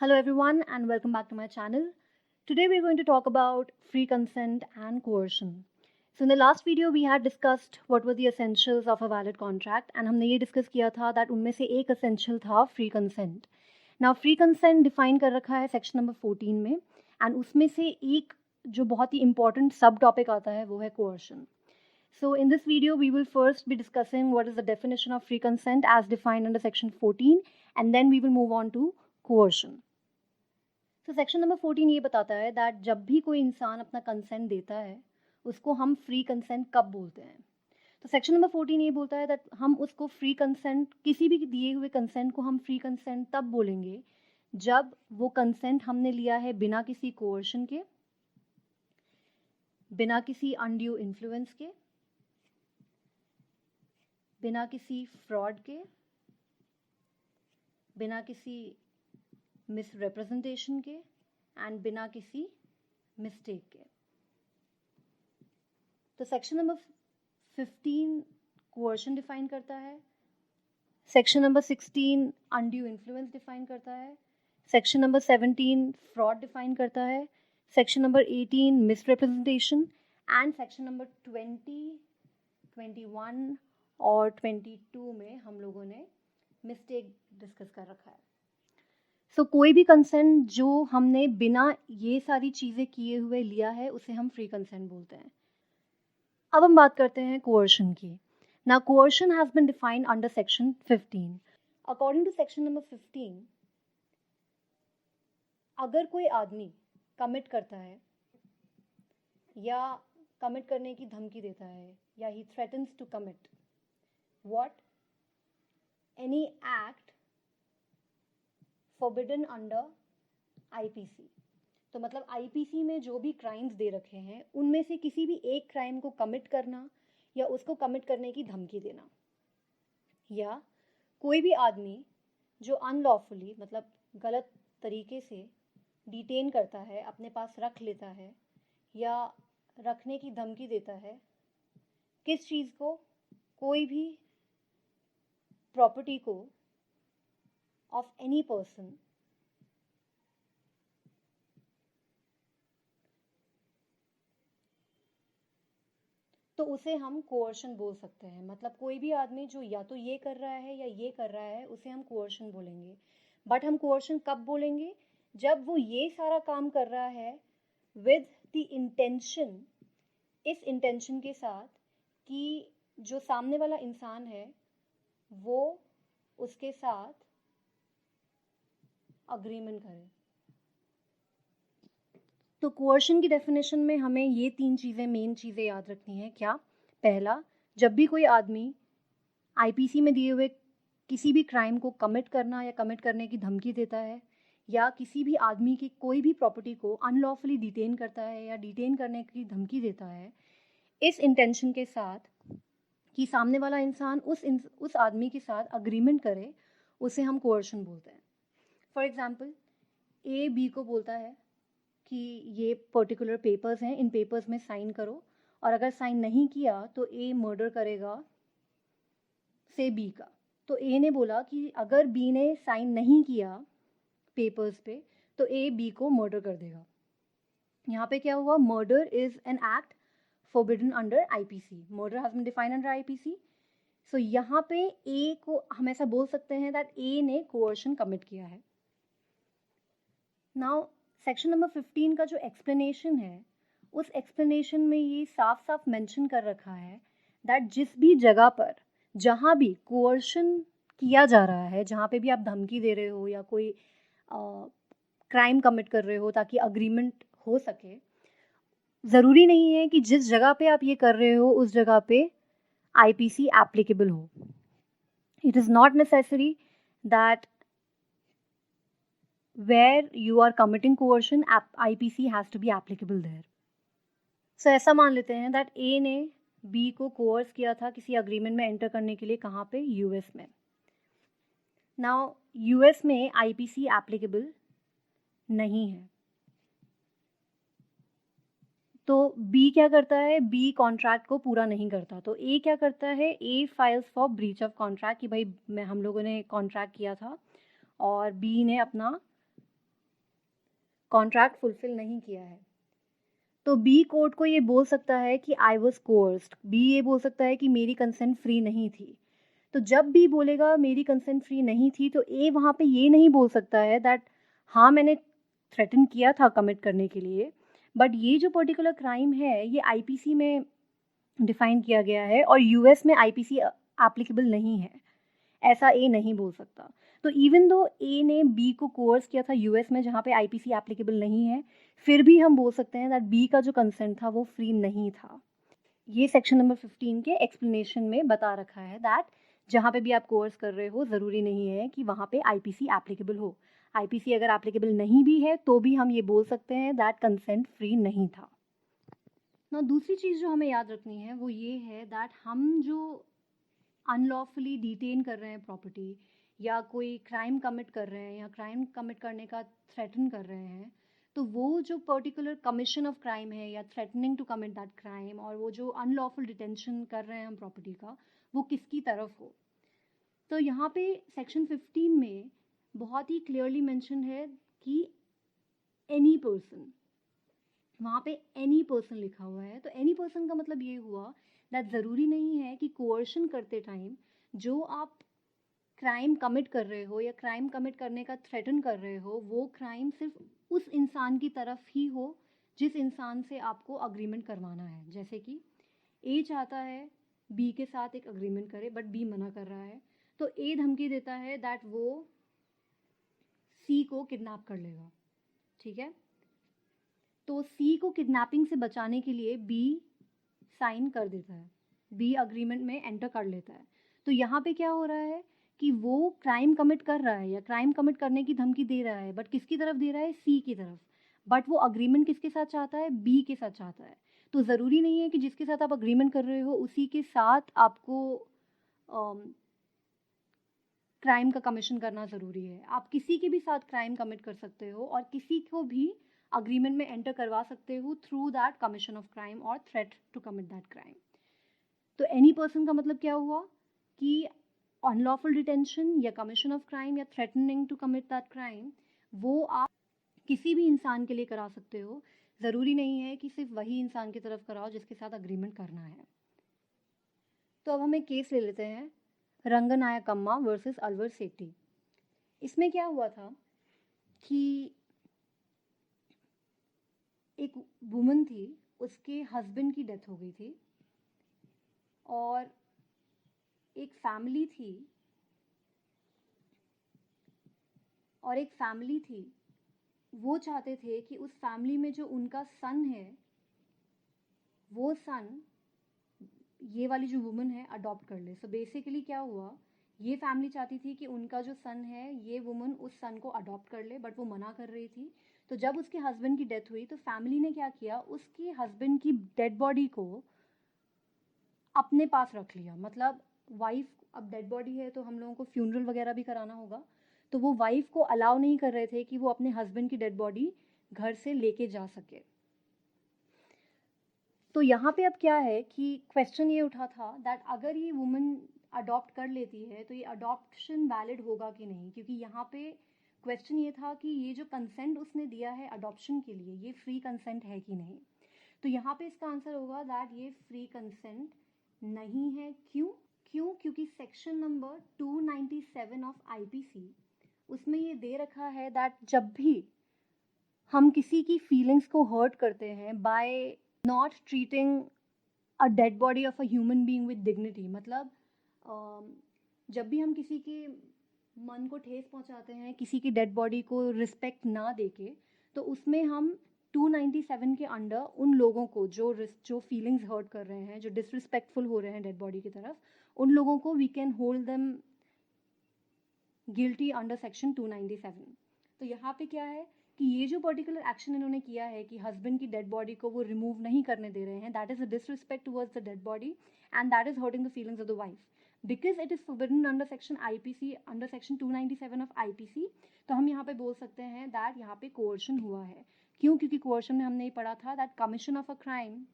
Hello everyone and welcome back to my channel. Today we're going to talk about free consent and coercion. So in the last video we had discussed what were the essentials of a valid contract and हमने ये discuss किया था that उनमें से एक essential था free consent. Now free consent define कर रखा है section number 14 में and उसमें से एक जो बहुत ही important sub topic आता है वो है coercion. So in this video we will first be discussing what is the definition of free consent as defined under section 14 and then we will move on to coercion. तो section number 14 ये बताता है that जब भी कोई इंसान अपना consent देता है उसको हम फ्री कंसेंट कब बोलते हैं. तो सेक्शन नंबर 14 ये बोलता है दैट हम उसको फ्री कंसेंट किसी भी दिए हुए कंसेंट को हम फ्री कंसेंट तब बोलेंगे जब वो कंसेंट हमने लिया है बिना किसी कोर्शन के, बिना किसी अनड्यू इन्फ्लुएंस के, बिना किसी फ्रॉड के, बिना किसी मिसरिप्रेजेंटेशन के एंड बिना किसी मिस्टेक के. तो सेक्शन नंबर 15 कोर्शन डिफाइन करता है, section number 16 undue influence define करता है, सेक्शन नंबर 17 फ्रॉड डिफाइन करता है, section number 18 misrepresentation and section number 20, 21 और 22 में हम लोगों ने मिस्टेक डिस्कस कर रखा है. सो कोई भी कंसेंट जो हमने बिना ये सारी चीज़ें किए हुए लिया है उसे हम फ्री कंसेंट बोलते हैं. अब हम बात करते हैं कोर्शन की. ना coercion has been defined under section 15. According to section number 15, अगर कोई आदमी कमिट करता है या कमिट करने की धमकी देता है या ही threatens to commit what any act forbidden under IPC. तो मतलब आईपीसी में जो भी क्राइम्स दे रखे हैं उनमें से किसी भी एक क्राइम को कमिट करना या उसको कमिट करने की धमकी देना, या कोई भी आदमी जो अनलॉफुली मतलब गलत तरीके से डिटेन करता है, अपने पास रख लेता है या रखने की धमकी देता है किस चीज़ को, कोई भी प्रॉपर्टी को of any person, तो उसे हम कोर्शन बोल सकते हैं. मतलब कोई भी आदमी जो या तो ये कर रहा है या ये कर रहा है उसे हम कोर्शन बोलेंगे. बट हम कोर्शन कब बोलेंगे? जब वो ये सारा काम कर रहा है विद द इंटेंशन, इस इंटेंशन के साथ कि जो सामने वाला इंसान है वो उसके साथ अग्रीमेंट करे. तो कोर्शन की डेफिनेशन में हमें ये 3 चीज़ें, मेन चीज़ें याद रखनी है. क्या? पहला, जब भी कोई आदमी आईपीसी में दिए हुए किसी भी क्राइम को कमिट करना या कमिट करने की धमकी देता है या किसी भी आदमी की कोई भी प्रॉपर्टी को अनलॉफुली डिटेन करता है या डिटेन करने की धमकी देता है इस इंटेंशन के साथ कि सामने वाला इंसान उस आदमी के साथ अग्रीमेंट करे, उसे हम कोर्शन बोलते हैं. फॉर एग्जाम्पल, ए बी को बोलता है कि ये पर्टिकुलर पेपर्स हैं, इन पेपर्स में साइन करो, और अगर साइन नहीं किया तो ए मर्डर करेगा से बी का. तो ए ने बोला कि अगर बी ने साइन नहीं किया पेपर्स पे तो ए बी को मर्डर कर देगा. यहाँ पे क्या हुआ? Murder is an act forbidden under IPC. Murder has been defined under IPC. So यहाँ पे ए को हम ऐसा बोल सकते हैं दैट ए ने कोर्शन कमिट किया है. नाउ सेक्शन नंबर 15 का जो एक्सप्लेनेशन है उस एक्सप्लेनेशन में ये साफ साफ मेंशन कर रखा है दैट जिस भी जगह पर जहाँ भी कोर्शन किया जा रहा है, जहाँ पे भी आप धमकी दे रहे हो या कोई क्राइम कमिट कर रहे हो ताकि अग्रीमेंट हो सके, ज़रूरी नहीं है कि जिस जगह पे आप ये कर रहे हो उस जगह पे आईपीसी एप्लीकेबल हो. It is not necessary that where you are committing coercion, IPC has to be applicable there. So ऐसा मान लेते हैं that A ने B को coerce किया था किसी agreement में enter करने के लिए. कहाँ पे? US में. Now US में IPC applicable नहीं है. तो B क्या करता है? B कॉन्ट्रैक्ट को पूरा नहीं करता. तो A क्या करता है? A files for breach of contract कि भाई हम लोगों ने कॉन्ट्रैक्ट किया था और B ने अपना कॉन्ट्रैक्ट फुलफिल नहीं किया है। तो बी कोर्ट को ये बोल सकता है कि आई वॉज कोर्स्ड, बी ये बोल सकता है कि मेरी कंसेंट फ्री नहीं थी। तो जब बी बोलेगा मेरी कंसेंट फ्री नहीं थी, तो ए वहाँ पे ये नहीं बोल सकता है दैट हाँ मैंने थ्रेटन किया था कमिट करने के लिए, बट ये जो पर्टिकुलर क्राइम है ये आईपीसी में डिफाइन किया गया है और यूएस में आईपीसी एप्लीकेबल नहीं है, ऐसा ए नहीं बोल सकता। तो इवन दो ए ने बी को कोर्स किया था यूएस में जहाँ पे आईपीसी एप्लीकेबल नहीं है, फिर भी हम बोल सकते हैं दैट बी का जो कंसेंट था वो फ्री नहीं था। ये सेक्शन नंबर 15 के एक्सप्लेनेशन में बता रखा है दैट जहाँ पे भी आप कोर्स कर रहे हो ज़रूरी नहीं है कि वहाँ पे आईपीसी एप्लीकेबल हो। आईपीसी अगर एप्लीकेबल नहीं भी है तो भी हम ये बोल सकते हैं दैट कंसेंट फ्री नहीं था ना। दूसरी चीज़ जो हमें याद रखनी है वो ये है दैट हम जो अनलॉफुली डिटेन कर रहे हैं प्रॉपर्टी या कोई क्राइम कमिट कर रहे हैं या क्राइम कमिट करने का थ्रेटन कर रहे हैं, तो वो जो पर्टिकुलर कमीशन ऑफ क्राइम है या threatening to commit that crime और वो जो अनलॉफुल डिटेंशन कर रहे हैं हम प्रॉपर्टी का, वो किसकी तरफ हो। तो यहाँ पे सेक्शन 15 में बहुत ही क्लियरली मेंशन है कि एनी पर्सन, वहाँ पे एनी पर्सन लिखा हुआ है। तो एनी पर्सन का मतलब ये हुआ दैट ज़रूरी नहीं है कि कोअर्शन करते टाइम जो आप क्राइम कमिट कर रहे हो या क्राइम कमिट करने का थ्रेटन कर रहे हो वो क्राइम सिर्फ उस इंसान की तरफ ही हो जिस इंसान से आपको अग्रीमेंट करवाना है। जैसे कि ए चाहता है बी के साथ एक अग्रीमेंट करे बट बी मना कर रहा है, तो ए धमकी देता है दैट वो सी को किडनैप कर लेगा, ठीक है। तो सी को किडनैपिंग से बचाने के लिए बी साइन कर देता है, बी अग्रीमेंट में एंटर कर लेता है। तो यहाँ पे क्या हो रहा है कि वो क्राइम कमिट कर रहा है या क्राइम कमिट करने की धमकी दे रहा है, बट किसकी तरफ दे रहा है, सी की तरफ। बट वो अग्रीमेंट किसके साथ चाहता है, बी के साथ चाहता है। तो ज़रूरी नहीं है कि जिसके साथ आप अग्रीमेंट कर रहे हो उसी के साथ आपको क्राइम का कमीशन करना ज़रूरी है। आप किसी के भी साथ क्राइम कमिट कर सकते हो और किसी को भी अग्रीमेंट में एंटर करवा सकते हो through that commission of crime और threat to commit that crime. तो एनी पर्सन का मतलब क्या हुआ कि अनलॉफुल डिटेंशन या कमीशन ऑफ क्राइम या threatening to commit that crime वो आप किसी भी इंसान के लिए करा सकते हो। ज़रूरी नहीं है कि सिर्फ वही इंसान की तरफ कराओ जिसके साथ अग्रीमेंट करना है। तो अब हम एक केस ले लेते हैं, रंगनायकम्मा वर्सेस अलवर सेठी। इसमें क्या हुआ था कि एक वुमन थी, उसके हस्बैंड की डेथ हो गई थी और एक फैमिली थी वो चाहते थे कि उस फैमिली में जो उनका सन है वो सन ये वाली जो वुमन है अडॉप्ट कर ले। सो बेसिकली क्या हुआ, ये फैमिली चाहती थी कि उनका जो सन है ये वुमन उस सन को अडॉप्ट कर ले, बट वो मना कर रही थी। तो जब उसके हस्बैंड की डेथ हुई तो फैमिली ने क्या किया, उसके हस्बैंड की डेड बॉडी को अपने पास रख लिया। मतलब वाइफ, अब डेड बॉडी है तो हम लोगों को फ्यूनरल वगैरह भी कराना होगा, तो वो वाइफ को अलाउ नहीं कर रहे थे कि वो अपने हस्बैंड की डेड बॉडी घर से लेके जा सके। तो यहाँ पे अब क्या है कि क्वेश्चन ये उठा था दैट अगर ये वुमन अडॉप्ट कर लेती है तो ये अडॉप्शन वैलिड होगा कि नहीं, क्योंकि यहाँ पे क्वेश्चन ये था कि ये जो कंसेंट उसने दिया है अडॉप्शन के लिए ये फ्री कंसेंट है कि नहीं। तो यहाँ पे इसका आंसर होगा दैट ये फ्री कंसेंट नहीं है। क्योंकि सेक्शन नंबर 297 ऑफ आईपीसी उसमें ये दे रखा है दैट जब भी हम किसी की फीलिंग्स को हर्ट करते हैं by not treating a dead body of a human being with dignity, मतलब जब भी हम किसी के मन को ठेस पहुंचाते हैं, किसी की डेड बॉडी को रिस्पेक्ट ना देके, तो उसमें हम 297 के अंडर उन लोगों को जो फीलिंग्स हर्ट कर रहे हैं, जो डिसरिस्पेक्टफुल हो रहे हैं डेड बॉडी की तरफ, उन लोगों को we can hold them guilty under section 297। तो यहाँ पे क्या है कि ये जो पर्टिकुलर एक्शन इन्होंने किया है कि हस्बैंड की डेड बॉडी को वो रिमूव नहीं करने दे रहे हैं, that is a disrespect towards the dead body and that is hurting the feelings of the wife because it is forbidden under section IPC, under section 297 of IPC. तो हम यहाँ पे बोल सकते हैं दैट यहाँ पे कोअर्शन हुआ है। क्यों? क्योंकि कोअर्शन में हमने ये पढ़ा था that commission of a crime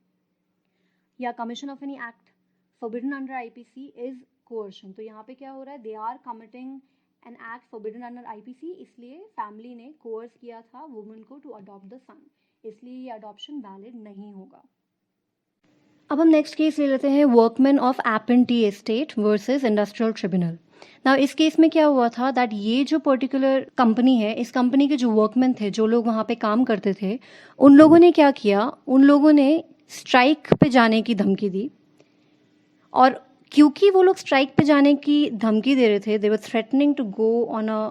या commission of any act forbidden under IPC is coercion. तो यहाँ पे क्या हो रहा है, they are committing an act forbidden under IPC, इसलिए फैमिली ने कोर्स किया था वुमन को टू अडॉप्ट द सन, इसलिए ये अडॉप्शन वैलिड नहीं होगा। अब हम नेक्स्ट केस ले लेते हैं workman of Appin tea estate versus industrial tribunal. ना इस केस में क्या हुआ था दैट ये जो पर्टिकुलर कंपनी है, इस कंपनी के जो वर्कमैन थे, जो लोग वहाँ पे काम करते थे, उन लोगों ने क्या किया, उन लोगों ने स्ट्राइक पे जाने की धमकी दी। और क्योंकि वो लोग स्ट्राइक पे जाने की धमकी दे रहे थे, they were threatening to go on a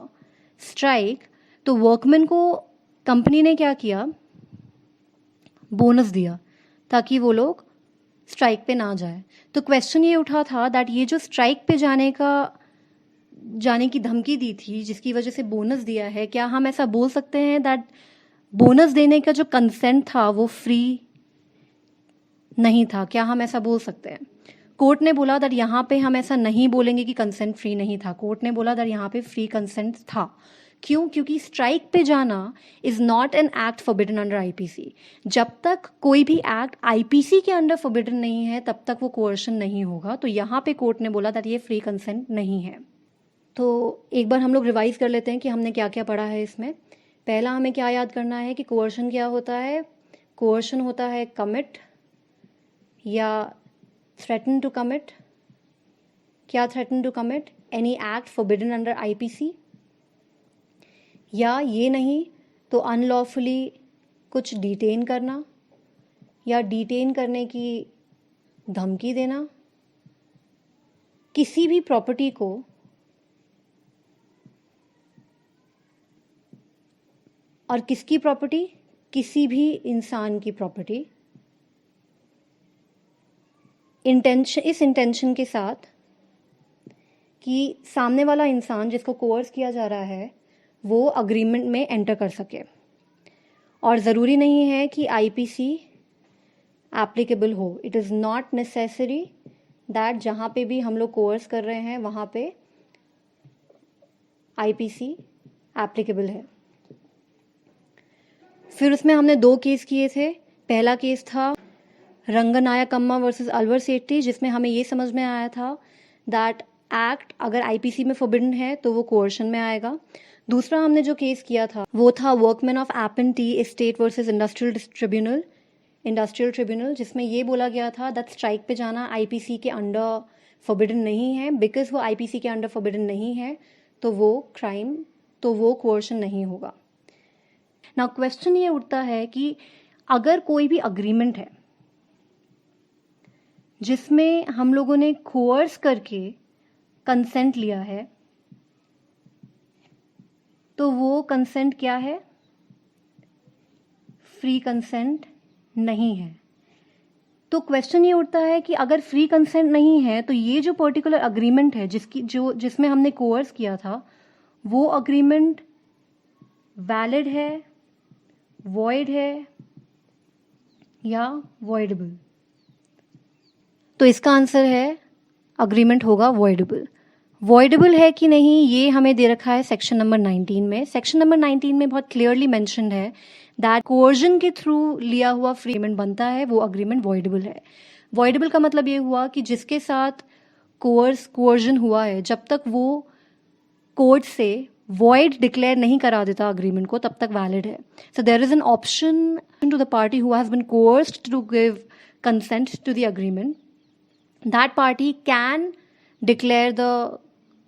strike, तो वर्कमैन को कंपनी ने क्या किया, बोनस दिया ताकि वो लोग स्ट्राइक पे ना जाए। तो क्वेश्चन ये उठा था दैट ये जो स्ट्राइक पे जाने की धमकी दी थी, जिसकी वजह से बोनस दिया है, क्या हम ऐसा बोल सकते हैं दैट बोनस देने का जो कंसेंट था वो फ्री नहीं था? क्या हम ऐसा बोल सकते हैं? कोर्ट ने बोला दैट यहाँ पे हम ऐसा नहीं बोलेंगे कि कंसेंट फ्री नहीं था। कोर्ट ने बोला दैट यहाँ पे फ्री कंसेंट था। क्यों? क्योंकि स्ट्राइक पे जाना is not an act forbidden under IPC. जब तक कोई भी एक्ट आईपीसी के अंडर फॉरबिडन नहीं है तब तक वो कोर्शन नहीं होगा। तो यहाँ पे कोर्ट ने बोला दैट ये फ्री कंसेंट नहीं है। तो एक बार हम लोग रिवाइज कर लेते हैं कि हमने क्या क्या पढ़ा है इसमें। पहला हमें क्या याद करना है कि कोर्शन क्या होता है। कोर्शन होता है कमिट या थ्रेटन टू कमिट। क्या threaten to commit? Any act forbidden under IPC, या ये नहीं तो अनलॉफुली कुछ डिटेन करना या डिटेन करने की धमकी देना, किसी भी प्रॉपर्टी को और किसकी प्रॉपर्टी? किसी भी इंसान की प्रॉपर्टी, इस इंटेंशन के साथ कि सामने वाला इंसान जिसको कोर्स किया जा रहा है वो अग्रीमेंट में एंटर कर सके। और ज़रूरी नहीं है कि आईपीसी एप्लीकेबल हो। It is not necessary that जहाँ पे भी हम लोग कोर्स कर रहे हैं वहाँ पे आईपीसी एप्लीकेबल है। फिर उसमें हमने 2 केस किए थे। पहला केस था रंगनायकम्मा वर्सेस अलवर सेठी, जिसमें हमें ये समझ में आया था दैट एक्ट अगर आईपीसी में फॉरबिडन है तो वो कोर्शन में आएगा। दूसरा हमने जो केस किया था वो था workman of Appin tea estate versus industrial tribunal, जिसमें ये बोला गया था दैट स्ट्राइक पे जाना आईपीसी के अंडर फॉरबिडन नहीं है। बिकॉज वो आईपीसी के अंडर फॉरबिडन नहीं है तो वो कोर्शन नहीं होगा। नाउ क्वेश्चन ये उठता है कि अगर कोई भी अग्रीमेंट है जिसमें हम लोगों ने कोर्स करके कंसेंट लिया है, तो वो कंसेंट क्या है? फ्री कंसेंट नहीं है। तो क्वेश्चन ये उठता है कि अगर फ्री कंसेंट नहीं है तो ये जो पर्टिकुलर अग्रीमेंट है जिसमें हमने कोर्स किया था, वो अग्रीमेंट वैलिड है, वॉइड है या वॉइडेबल? तो इसका आंसर है अग्रीमेंट होगा वॉइडेबल। वॉइडेबल है कि नहीं ये हमें दे रखा है सेक्शन नंबर 19 में। सेक्शन नंबर 19 में बहुत क्लियरली मेंशन्ड है दैट कोर्जन के थ्रू लिया हुआ फ्री अग्रीमेंट बनता है, वो अग्रीमेंट वॉइडेबल है। वॉइडेबल का मतलब ये हुआ कि जिसके साथ कोर्जन हुआ है, जब तक वो कोर्ट से वॉइड डिक्लेयर नहीं करा देता अग्रीमेंट को, तब तक वैलिड है। So there is an option to the party who has been coerced to give consent to the agreement. That party can declare the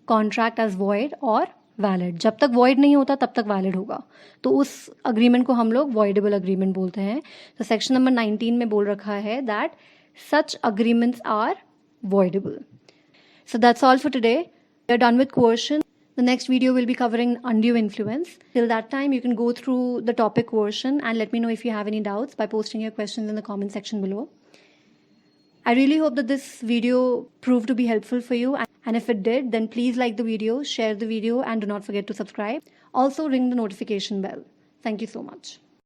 contract as void और valid. जब तक वॉइड नहीं होता तब तक वैलिड होगा। तो उस अग्रीमेंट को हम लोग वॉइडेबल अग्रीमेंट बोलते हैं। तो सेक्शन नंबर 19 में बोल रखा है that such agreements are voidable. So that's all for today. We are done with coercion. The next video will be covering undue influence. Till that time, you can go through the topic coercion and let me know if you have any doubts by posting your questions in the comment section below. I really hope that this video proved to be helpful for you. And if it did, then please like the video, share the video, and do not forget to subscribe. Also ring the notification bell. Thank you so much.